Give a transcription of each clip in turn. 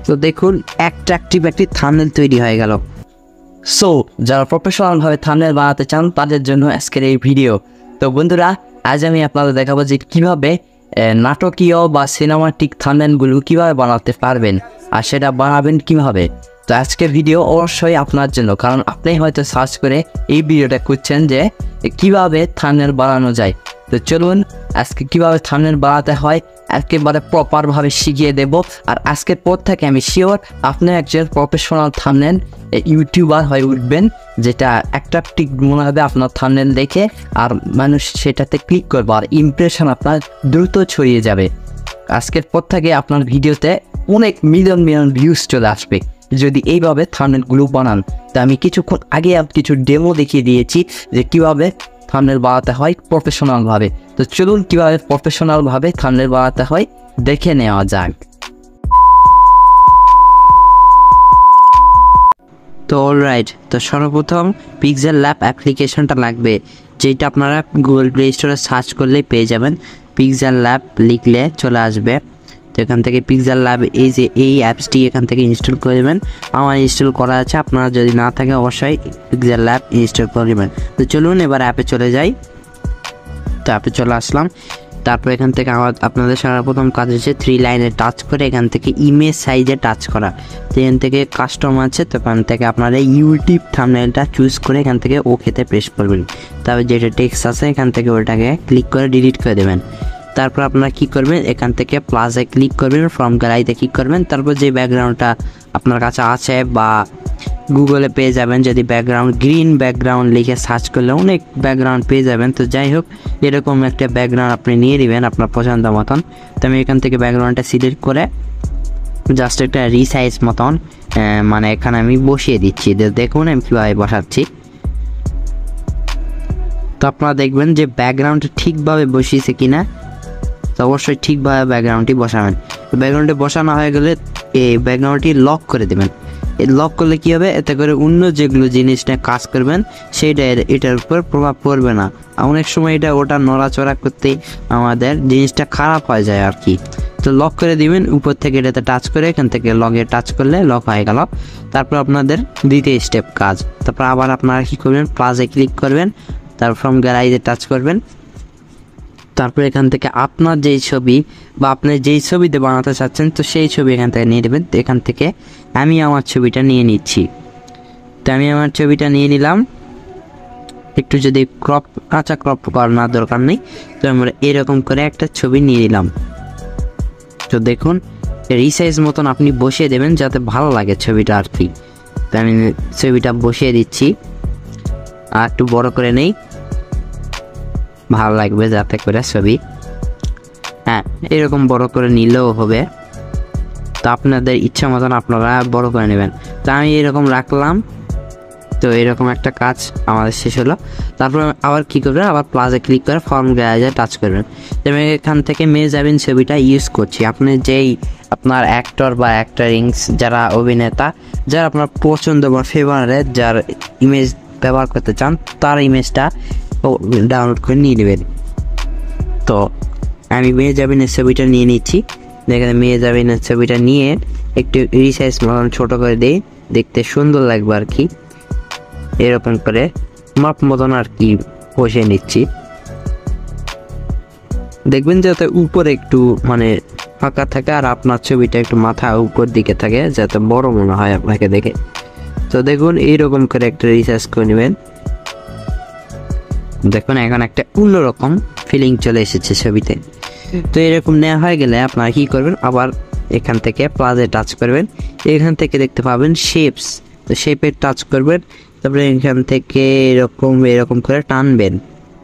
তো দেখুন অ্যাট্রাকটিভ একটি থাম্বনেল তৈরি হয়ে গেল। সো যারা প্রফেশনালভাবে থাম্বনেল বানাতে চান তাদের জন্য আজকের এই ভিডিও। তো বন্ধুরা, আজ আমি আপনাদের দেখাবো যে কীভাবে নাটকীয় বা সিনেমাটিক থাম্বনেলগুলো কীভাবে বানাতে পারবেন আর সেটা বানাবেন কীভাবে। তো আজকের ভিডিও অবশ্যই আপনার জন্য, কারণ আপনি হয়তো সার্চ করে এই ভিডিওটা করছেন যে কীভাবে থাম্বনেল বানানো যায়। তো চলুন আজকে কীভাবে থাম্বনেল বানাতে হয় একেবারে প্রপারভাবে শিখিয়ে দেব। আর আজকের পর থেকে আমি শিওর আপনি একজন প্রফেশনাল থাম্বনেল ইউটিউবার হয়ে উঠবেন, যেটা অ্যাট্রাকটিভ মনে হবে আপনার থাম্বনেল দেখে, আর মানুষ সেটাতে ক্লিক করবে আর ইমপ্রেশন আপনার দ্রুত ছড়িয়ে যাবে। আজকের পর থেকে আপনার ভিডিওতে অনেক মিলিয়ন মিলিয়ন ভিউজ চলে আসবে যদি এইভাবে থাম্বনেলগুলো বানান। তো আমি কিছুক্ষণ আগে কিছু ডেমো দেখিয়ে দিয়েছি যে কীভাবে থাম্বনেল বানাতে হয় প্রফেশনালভাবে। তো চলুন কীভাবে প্রফেশনালভাবে থাম্বনেল বানাতে হয় দেখে নেওয়া যাক। তো অলরাইট, তো সর্বপ্রথম পিক্সেল ল্যাব অ্যাপ্লিকেশনটা লাগবে, যেটা আপনারা গুগল প্লে স্টোরে সার্চ করলেই পেয়ে যাবেন। পিক্সেল ল্যাব লিখলে চলে আসবে। তো এখান থেকে পিক্সেল ল্যাব এই অ্যাপসটি এখান থেকে ইনস্টল করে দেবেন। আমার ইনস্টল করা আছে, আপনারা যদি না থাকে অবশ্যই পিক্সেল ল্যাব ইনস্টল করে দেবেন। তো চলুন এবার অ্যাপে চলে যাই। তো অ্যাপে চলে আসলাম। তারপর এখান থেকে আপনাদের সর্বপ্রথম কাজ হচ্ছে 3 লাইনে টাচ করে এখান থেকে ইমেজ সাইজে টাচ করা। তো এখান থেকে কাস্টম আছে, তো এখান থেকে আপনারা ইউটিউব থাম্বনেলটা চুজ করে এখান থেকে ওকেতে প্রেস করবেন। তারপর যেটা টেক্সট আছে এখান থেকে ওটাকে ক্লিক করে ডিলিট করে দেবেন। তারপর আপনারা কী করবেন, এখান থেকে প্লাসে ক্লিক করবেন, ফ্রম গ্যালারিতে ক্লিক করবেন। তারপর যে ব্যাকগ্রাউন্ডটা আপনার কাছে আছে বা গুগলে পেয়ে যাবেন, যদি ব্যাকগ্রাউন্ড গ্রিন ব্যাকগ্রাউন্ড লিখে সার্চ করলে অনেক ব্যাকগ্রাউন্ড পেয়ে যাবেন। তো যাই হোক, এরকম একটা ব্যাকগ্রাউন্ড আপনি নিয়ে নেবেন আপনার পছন্দ মতন। তো আমি এখান থেকে ব্যাকগ্রাউন্ডটা সিলেক্ট করে জাস্ট একটা রিসাইজ মতন মানে এখানে আমি বসিয়ে দিচ্ছি। দেখুন আমি কীভাবে বসাচ্ছি। তো আপনারা দেখবেন যে ব্যাকগ্রাউন্ডটা ঠিকভাবে বসিয়েছে কিনা। তো অবশ্যই ঠিকভাবে ব্যাকগ্রাউন্ডটি বসাবেন। ব্যাকগ্রাউন্ডে বসানো হয়ে গেলে এই ব্যাকগ্রাউন্ডটি লক করে দেবেন। লক করলে কী হবে, এতে করে অন্য যেগুলো জিনিস নিয়ে কাজ করবেন সেইটা এটার উপর প্রভাব পড়বে না। অনেক সময় ওটা নড়াচড়া করতে আমাদের জিনিসটা খারাপ হয়ে যায় আর কি। তো লক করে দিবেন উপর থেকে, এটাতে টাচ করে এখান থেকে লগে টাচ করলে লক হয়ে গেল। তারপর আপনাদের দ্বিতীয় স্টেপ কাজ। তারপর আবার আপনারা কী করবেন, প্লাসে ক্লিক করবেন, তারপর ফ্রম গ্যালারিতে টাচ করবেন। তারপর এখান থেকে আপনার যেই ছবি বা আপনি যেই ছবিতে বানাতে চাচ্ছেন তো সেই ছবি এখান থেকে নিয়ে নেবেন। তো এখান থেকে আমি আমার ছবিটা নিয়ে নিচ্ছি। তো আমি আমার ছবিটা নিয়ে নিলাম। একটু যদি ক্রপ করার দরকার নেই, তো আমরা এরকম করে একটা ছবি নিয়ে নিলাম। তো দেখুন রিসাইজ মতন আপনি বসিয়ে দেবেন যাতে ভালো লাগে ছবিটা আর কি। তো আমি ছবিটা বসিয়ে দিচ্ছি, আর একটু বড় করে নেই, ভালো লাগবে যাতে করে ছবি। হ্যাঁ, এরকম বড় করে নিলেও হবে। তো আপনাদের ইচ্ছা মতন আপনারা বড় করে নেবেন। তো আমি এরকম রাখলাম। তো এরকম একটা কাজ আমাদের শেষ হলো। তারপর আবার কী করবেন, আবার প্লাসে ক্লিক করে ফর্ম গ্যালারিতে টাচ করবেন। আমি এখান থেকে মেজাবিন ছবিটা ইউজ করছি। আপনি যেই আপনার অ্যাক্টর বা অ্যাক্টরিংস যারা অভিনেতা, যারা আপনার পছন্দ বা ফেভারেট যার ইমেজ ব্যবহার করতে চান তার ইমেজটা ডাউনলোড করে নিয়ে নেবেন। তো আমি মেজাবিনের ছবিটা নিয়ে নিচ্ছি। দেখেন মেজাবিনের ছবিটা নিয়ে একটু রিসাইজ মতন ছোটো করে দিই, দেখতে সুন্দর লাগবে আর কি। এরকম করে মাপ মতন আর কি বসিয়ে নিচ্ছি। দেখবেন যাতে উপরে একটু মানে ফাঁকা থাকে আর আপনার ছবিটা একটু মাথা উপর দিকে থাকে, যাতে বড় মনে হয় আপনাকে দেখে। তো দেখুন এইরকম করে একটা রিসার্চ করে নেবেন। দেখুন এখন একটা অন্যরকম ফিলিং চলে এসেছে ছবিতে। তো এরকম নেওয়া হয়ে গেলে আপনারা কী করবেন, আবার এখান থেকে প্লাসে টাচ করবেন। এখান থেকে দেখতে পাবেন শেপস। তো শেপে টাচ করবেন। তারপরে এখান থেকে এরকম করে টানবেন।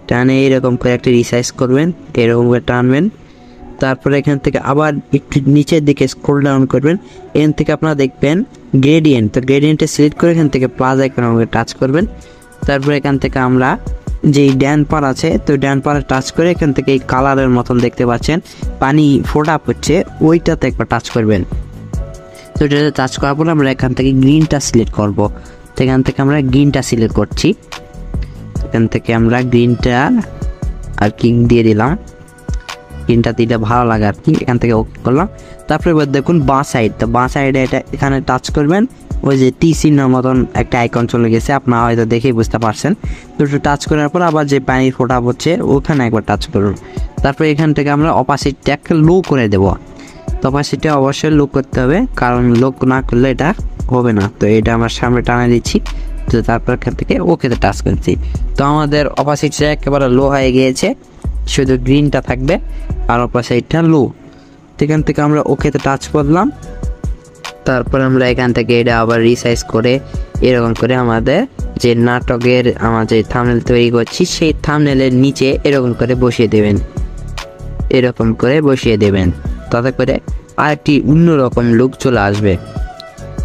টানে এরকম করে একটা রিসাইজ করবেন, এরকম করে টানবেন। তারপরে এখান থেকে আবার একটু নিচের দিকে স্ক্রল ডাউন করবেন। এখান থেকে আপনারা দেখবেন গ্রেডিয়েন্ট। তো গ্রেডিয়েন্টে সিলেক্ট করে এখান থেকে প্লাস আইকনে টাচ করবেন। তারপরে এখান থেকে আমরা যেই ড্যান পার আছে, তো ড্যান পারে টাচ করে এখান থেকে এই কালারের মতন দেখতে পাচ্ছেন পানি ফোটা পড়ছে, ওইটাতে একবার টাচ করবেন। তো এটাতে টাচ করার পরে আমরা এখান থেকে গ্রিনটা সিলেক্ট করব। তো এখান থেকে আমরা গ্রিনটা সিলেক্ট করছি। এখান থেকে আমরা গ্রিনটা আর কি দিয়ে দিলাম। স্ক্রিনটা দিলে ভালো লাগে আর কি। এখান থেকে ওকে করলাম। তারপরে এবার দেখুন বাঁ সাইড, তো বাঁ সাইডে এটা এখানে টাচ করবেন, ওই যে টি চিহ্নের মতন একটা আইকন চলে গেছে, আপনারা হয়তো দেখেই বুঝতে পারছেন। তো একটু টাচ করার পর আবার যে পানির ফোঁটা হচ্ছে ওখানে একবার টাচ করুন। তারপরে এখান থেকে আমরা অপাসিটিটাকে লো করে দেবো। তো অপাসিটি অবশ্যই লো করতে হবে, কারণ লো না করলে এটা হবে না। তো এটা আমার সামনে টানা দিচ্ছি। তো তারপর এখান থেকে ওকেতে টাচ করছি। তো আমাদের অপাসিটিটা একেবারে লো হয়ে গিয়েছে, শুধু গ্রিনটা থাকবে আর অপাসিটিটা লো। এখান থেকে আমরা ওকেতে টাচ করলাম। তারপর আমরা এখান থেকে এটা আবার রিসাইজ করে এরকম করে আমাদের যে নাটকের আমরা যে থাম্বনেল তৈরি করছি সেই থাম্বনেলের নিচে এরকম করে বসিয়ে দেবেন, এরকম করে বসিয়ে দেবেন, তাতে করে আরেকটি অন্যরকম লুক চলে আসবে।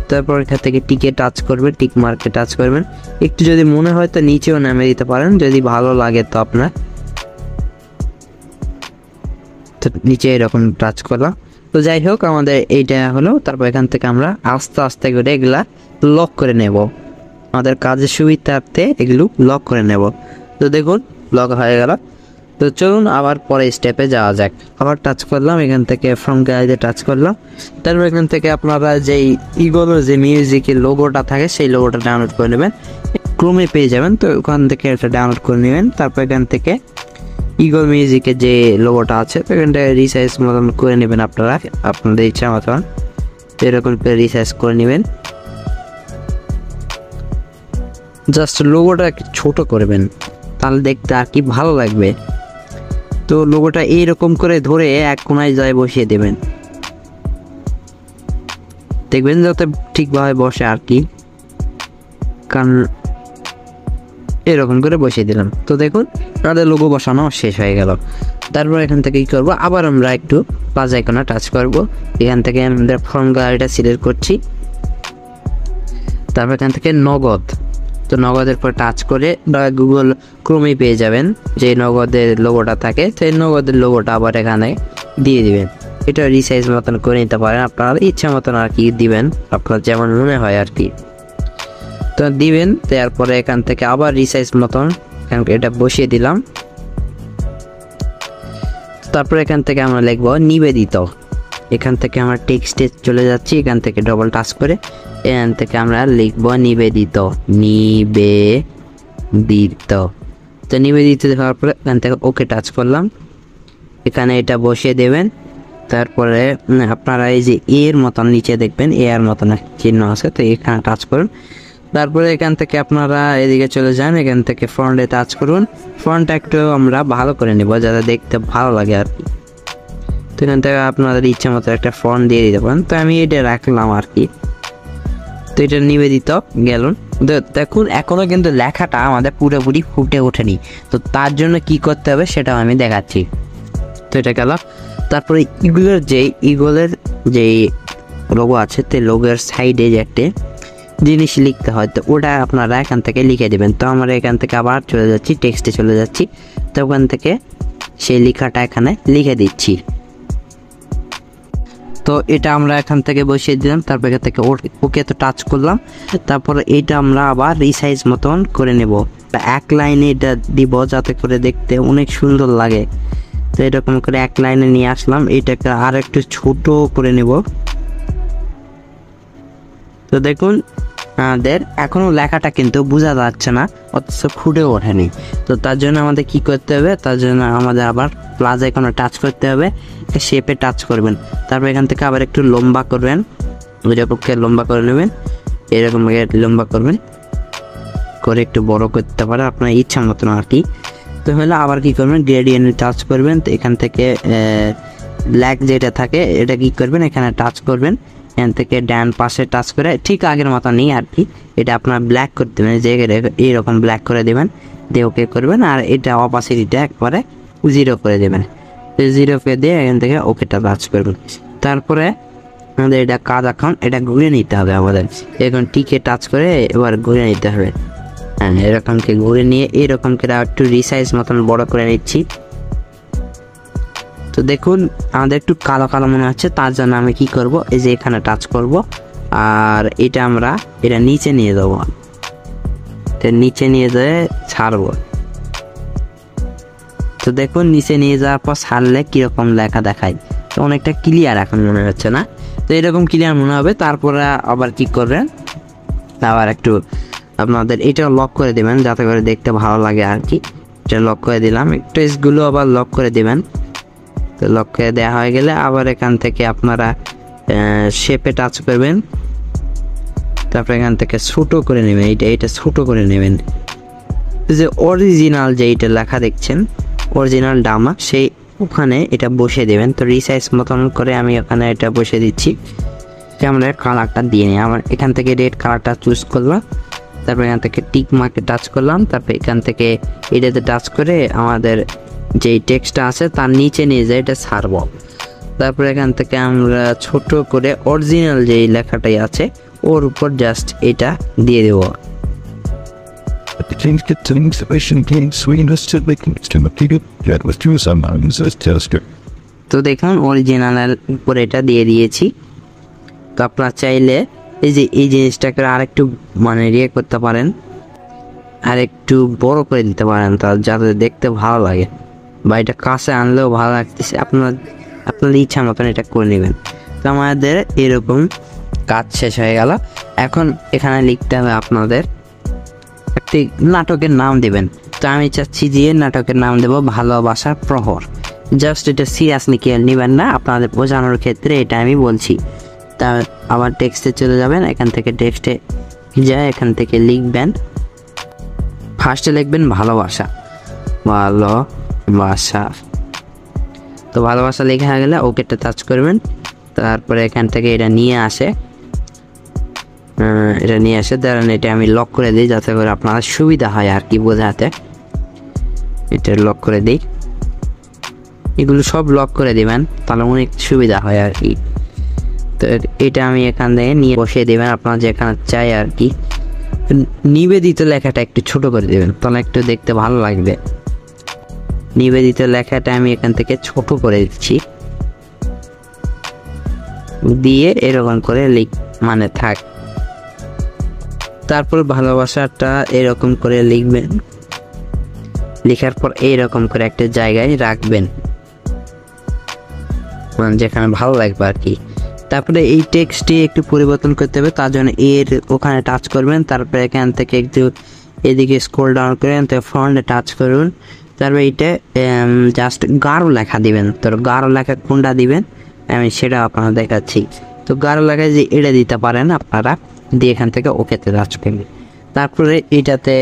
তারপর এখান থেকে টিকে টাচ করবেন, টিক মার্কে টাচ করবেন। একটু যদি মনে হয় তো নিচেও নামিয়ে দিতে পারেন, যদি ভালো লাগে তো আপনার। তো নিচে এরকম টাচ করলাম। তো যাই হোক আমাদের এইটা হলো। তারপর এখান থেকে আমরা আস্তে আস্তে করে এগুলা লক করে নেব, আমাদের কাজের সুবিধার্থে এগুলো লক করে নেব। তো দেখুন লক হয়ে গেল। তো চলুন আবার পরে স্টেপে যাওয়া যাক। আবার টাচ করলাম, এখান থেকে ফ্রম গ্যালারিতে টাচ করলাম। তারপর এখান থেকে আপনারা যেই ইগলের যে মিউজিকের লোগোটা থাকে সেই লোগোটা ডাউনলোড করে নেবেন, ক্রোমে পেয়ে যাবেন। তো ওখান থেকে এটা ডাউনলোড করে নেবেন। তারপর এখান থেকে ইগল মিউজিকের যে লোগোটা আছে তো এখানটা রিসাইজ মতন করে নেবেন আপনারা, আপনাদের ইচ্ছা মতন এরকম করে রিসাইজ করে নেবেন। জাস্ট লোগোটা একটু ছোট করবেন, তাহলে দেখতে আর কি ভালো লাগবে। তো লোগোটা এইরকম করে ধরে এক কোনায় যায় বসিয়ে দেবেন, দেখবেন যাতে ঠিকভাবে বসে আর কি, কারণ এরকম করে বসিয়ে দিলাম। তো দেখুন আমাদের লোগো বসানো শেষ হয়ে গেল। তারপর এখান থেকে কী করবো, আবার আমরা একটু প্লাস আইকনে টাচ করব। এখান থেকে আমাদের ফর্ম গ্যালারিটা সিলেক্ট করছি। তারপর এখান থেকে নগদ, তো নগদের পর টাচ করে গুগল ক্রোমে পেয়ে যাবেন যে নগদের লোগোটা থাকে, সেই নগদের লোগোটা আবার এখানে দিয়ে দিবেন। এটা রিসাইজ মতন করে নিতে পারেন, আপনার ইচ্ছা মতন আর কি দিবেন, আপনার যেমন মনে হয় আর কি তো দিবেন। তারপরে এখান থেকে আবার রিসাইজ মতন এটা বসিয়ে দিলাম। তারপর এখান থেকে আমরা লিখব নিবেদিত। এখান থেকে আমরা টেক্সটে চলে যাচ্ছি, এখান থেকে ডবল টাচ করে এখান থেকে আমরা লিখব নিবেদিত, নিবেদিত। তো নিবেদিত দেওয়ার পরে এখান থেকে ওকে টাচ করলাম, এখানে এটা বসিয়ে দেবেন। তারপরে আপনারা এই যে এর মতন নিচে দেখবেন এর মতন চিহ্ন আছে, তো এখানে টাচ করুন। তারপরে এখান থেকে আপনারা এদিকে চলে যান, এখান থেকে ফন্টে টাচ করুন। ফন্টটা একটু আমরা ভালো করে নেব যাতে দেখতে ভালো লাগে আর কি। তো এখান থেকে আপনাদের ইচ্ছা মতো একটা ফন্ট দিয়ে দিতে পারেন, তো আমি এটা রাখলাম আর কি। তো এটা নিবেদিত গেল। দেখুন এখনো কিন্তু লেখাটা আমাদের পুরোপুরি ফুটে ওঠেনি, তো তার জন্য কি করতে হবে সেটাও আমি দেখাচ্ছি। তো এটা গেল। তারপরে ইগলের যে লোগো আছে তো লোগোর সাইডে যে একটা জিনিস লিখতে হয়, তো ওটা আপনারা এখান থেকে লিখে দেবেন। তো আমরা এখান থেকে আবার চলে যাচ্ছি, টেক্সটে চলে যাচ্ছি। তো ওখান থেকে সেই লেখাটা এখানে লিখে দিচ্ছি। তো এটা আমরা এখান থেকে বসিয়ে দিলাম। তারপর এখান থেকে ওকে তো টাচ করলাম। তারপরে এটা আমরা আবার রিসাইজ মতন করে নেব, এক লাইনে এটা দিব যাতে করে দেখতে অনেক সুন্দর লাগে। তো এরকম করে এক লাইনে নিয়ে আসলাম, এটাকে আর একটু ছোট করে নেব। তো দেখুন আমাদের এখনো লেখাটা কিন্তু বোঝা যাচ্ছে না, অথচ ফুটে ওঠেনি। তো তার জন্য আমাদের কি করতে হবে, তার জন্য আমাদের আবার প্লাস আইকনে টাচ করতে হবে, শেপে টাচ করবেন। তারপর এখান থেকে আবার একটু লম্বা করবেন, ওইরকমকে লম্বা করে নেবেন, এরকম লম্বা করবেন করে একটু বড় করতে পারে আপনার ইচ্ছা মতন আর কি। তো হলে আবার কি করবেন, গ্রেডিয়েন্টে টাচ করবেন। তো এখান থেকে ব্ল্যাক যেটা থাকে এটা কি করবেন, এখানে টাচ করবেন। এখান থেকে ডান পাশে টাচ করে ঠিক আগের মতো নেই আর কি, এটা আপনার ব্ল্যাক করতে দেবেন, যে এইরকম ব্ল্যাক করে দেবেন, দিয়ে ওকে করবেন। আর এটা অপাসিটিটা একবারে 0 করে দেবেন, 0 করে দিয়ে এখান থেকে ওকেটা টাচ করবেন। তারপরে আমাদের এটা কাজ এখন এটা ঘুরে নিতে হবে আমাদের, এখন টিকে টাচ করে এবার ঘুরে নিতে হবে। হ্যাঁ এরকমকে ঘুরে নিয়ে এরকম করে একটু রিসাইজ মতন বড় করে নিচ্ছি। তো দেখুন আমাদের একটু কালো কালো মনে হচ্ছে, তার জন্য আমি কি করব, এই যে এখানে টাচ করব আর এটা আমরা এটা নিচে নিয়ে যাবো, নিচে নিয়ে যেয়ে ছাড়বো। তো দেখুন নিচে নিয়ে যাওয়ার পর ছাড়লে কীরকম লেখা দেখায়, তো অনেকটা ক্লিয়ার এখন মনে হচ্ছে না? তো এরকম ক্লিয়ার মনে হবে। তারপরে আবার কি করবেন, আবার একটু আপনাদের এটা লক করে দেবেন যাতে করে দেখতে ভালো লাগে আর কি। এটা লক করে দিলাম, টেক্সটগুলো আবার লক করে দেবেন। তো লক করে দেওয়া হয়ে গেলে আবার এখান থেকে আপনারা শেপে টাচ করবেন, তারপরে এখান থেকে ছোটো করে নেবেন, এইটা ছোটো করে নেবেন। যে অরিজিনাল যে এইটা লেখা দেখছেন অরিজিনাল ডামা, সেই ওখানে এটা বসে দেবেন। তো রিসাইজ মতন করে আমি ওখানে এটা বসে দিচ্ছি। আমরা কালারটা দিয়ে নিই, আমার এখান থেকে রেড কালারটা চুজ করলাম, তারপর এখান থেকে টিক মার্কে টাচ করলাম, তারপর এখান থেকে এটাতে টাচ করে আমাদের যেই টেক্সটটা আছে তার নিচে নিয়ে যায় এটা ছাড়ব। তারপর এখান থেকে আমরা ছোট করে অরিজিনাল যেই লেখাটাই আছে ওর উপর জাস্ট এটা দিয়ে দেবো। তো দেখুন অরিজিনালের উপর এটা দিয়ে দিয়েছি। তো আপনারা চাইলে এই যে এই জিনিসটাকে আরেকটু মানে করতে পারেন, আর একটু বড় করে দিতে পারেন, তা যাতে দেখতে ভালো লাগে, বা এটা কাছে আনলেও ভালো লাগতেছে, আপনার ইচ্ছা মতন এটা করে নেবেন। তো আমাদের এরকম কাজ শেষ হয়ে গেল। এখন এখানে লিখতে হবে আপনাদের একটি নাটকের নাম দেবেন। তো আমি চাচ্ছি যে নাটকের নাম দেব ভালোবাসার প্রহর। জাস্ট এটা সিরিয়াসলি কেয়ার নেবেন না, আপনাদের বোঝানোর ক্ষেত্রে এটা আমি বলছি। তা আবার টেক্সটে চলে যাবেন, এখান থেকে টেক্সটে যায়, এখান থেকে লিখবেন, ফার্স্টে লিখবেন ভালোবাসা, ভালোবাসা। তো ভালোবাসা লেখা হয়ে গেলে ওকেটা টাচ করবেন। তারপরে এখান থেকে এটা নিয়ে আসে, ধরেন এটা আমি লক করে দিই যাতে করে আপনার সুবিধা হয় আর কি বোঝাতে। এটা লক করে দিই, এগুলো সব লক করে দিবেন তাহলে অনেক সুবিধা হয় আর কি। তো এটা আমি এখান থেকে নিয়ে বসিয়ে দেবেন আপনার যেখানে চাই আর কি। নিবেদিত লেখাটা একটু ছোট করে দেবেন তাহলে একটু দেখতে ভালো লাগবে। নিবেদিত লেখাটা আমি এখান থেকে ছোট করে দিচ্ছি, দিয়ে এরকম করে মানে থাক। তারপর ভালোবাসাটা এরকম করে লিখবেন, লেখার পর এইরকম করে একটা জায়গায় রাখবেন মানে যেখানে ভালো লাগবে আর কি। তারপরে এই টেক্সটটি একটু পরিবর্তন করতে হবে, তার জন্য এর ওখানে টাচ করবেন, তারপরে এখান থেকে একটু এদিকে স্ক্রল ডাউন করেন, তো ফন্টে টাচ করুন। তারপরে এইটা জাস্ট গাঢ় লেখা দিবেন। তো গাঢ় লেখা কোনটা দিবেন আমি সেটা আপনারা দেখাচ্ছি। তো গাঢ় লেখায় যে এটা দিতে পারেন আপনারা, দিয়ে এখান থেকে ওকেতে টাচ করবেন। তারপরে এটাতে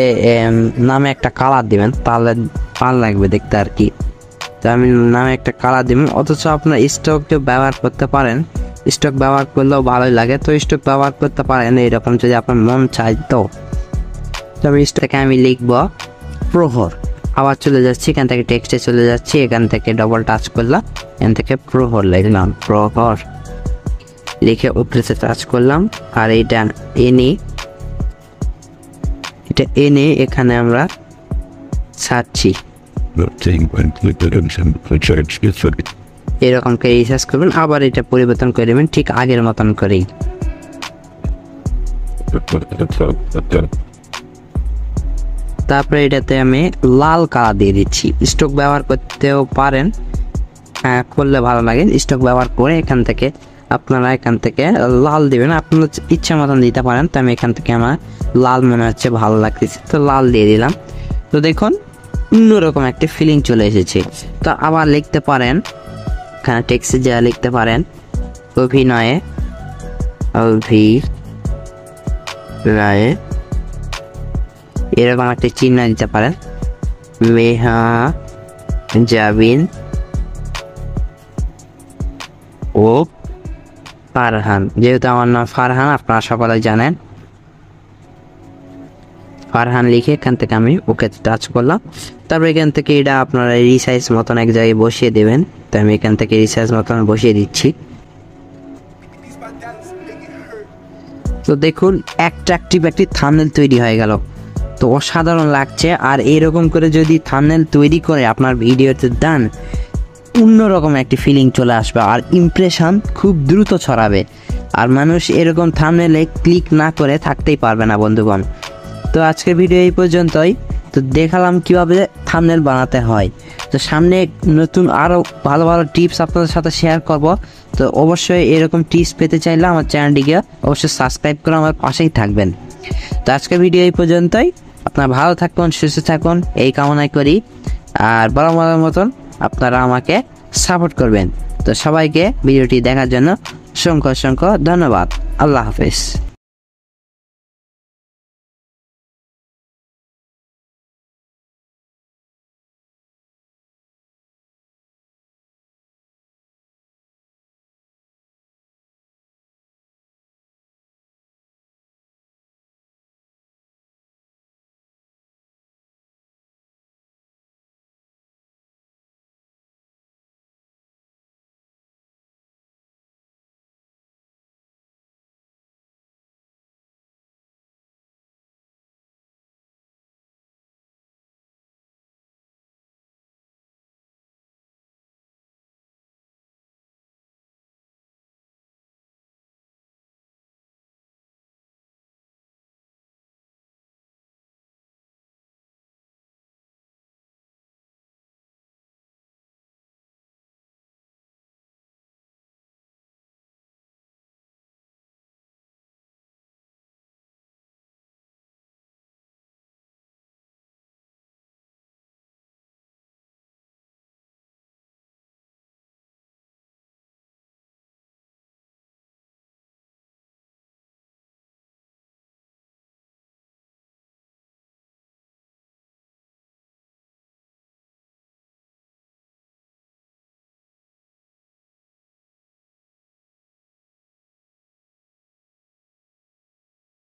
নামে একটা কালার দিবেন, তাহলে ভালো লাগবে দেখতে আর কি। তো আমি নামে একটা কালার দিবেন, অথচ আপনার স্টককে ব্যবহার করতে পারেন, স্টক ব্যবহার করলেও ভালোই লাগে। তো স্টক ব্যবহার করতে পারেন এরকম যদি আপনার মন চায়। তো তবে স্টকে আমি লিখব প্রহর, আবার চলে যাচ্ছি এখান থেকে টেক্সটে চলে যাচ্ছি, এখান থেকে ডবল টাচ করলাম, এখান থেকে প্রহর লিখলাম, প্রহর লিখে উপরেতে টাচ করলাম। আর এটা এনে এখানে আমরা ছাড়ছি, এরকম করে রিসার্চ করবেন। আবার এটা পরিবর্তন করে দেবেন ঠিক আগের মতন করেই। তারপরে এটাতে আমি লাল কালার দিয়ে দিচ্ছি। স্টক ব্যবহার করতেও পারেন, হ্যাঁ করলে ভালো লাগে। স্টক ব্যবহার করে আপনারা এখান থেকে লাল দিবেন, আপনার ইচ্ছা মতন দিতে পারেন। তো আমি এখান থেকে আমার লাল মনে হচ্ছে ভালো লাগতেছে, তো লাল দিয়ে দিলাম। তো দেখুন অন্যরকম একটা ফিলিং চলে এসেছে। তো আবার লিখতে পারেন এখানে টেক্সটে যা লিখতে পারেন অভিনয়ে এরকম একটা চিহ্ন দিতে পারেন, মেহা জাবিন ও ফারহান। যেহেতু আমার নাম ফারহান আপনারা সকলে জানেন, ফারহান লিখে এখান থেকে আমি ওকে টাচ করলাম। তারপর এখান থেকে এটা আপনারা রিসাইজ মতন এক জায়গায় বসিয়ে দেবেন। তো আমি এখান থেকে রিসাইজ মতন বসিয়ে দিচ্ছি। তো দেখুন অ্যাট্রাকটিভ একটি থাম্বনেল তৈরি হয়ে গেল, তো অসাধারণ লাগছে। আর এরকম করে যদি থাম্বনেল তৈরি করে আপনার ভিডিওতে দেন অন্যরকম একটি ফিলিং চলে আসবে, আর ইমপ্রেশন খুব দ্রুত ছড়াবে, আর মানুষ এরকম থাম্বনেলে ক্লিক না করে থাকতেই পারবে না বন্ধুগণ। তো আজকের ভিডিও এই পর্যন্তই। তো তো দেখালাম কিভাবে থাম্বনেল বানাতে হয়। তো সামনে নতুন আরও ভালো ভালো টিপস আপনাদের সাথে শেয়ার করব। তো অবশ্যই এরকম টিপস পেতে চাইলে আমার চ্যানেলটিকে অবশ্যই সাবস্ক্রাইব করে আমার পাশেই থাকবেন। তো আজকের ভিডিও এই পর্যন্তই। আপনারা ভালো থাকুন, সুস্থ থাকুন এই কামনাই করি। আর বরাবরের মতন আপনারা আমাকে সাপোর্ট করবেন। তো সবাইকে ভিডিওটি দেখার জন্য অসংখ্য ধন্যবাদ। আল্লাহ হাফেজ।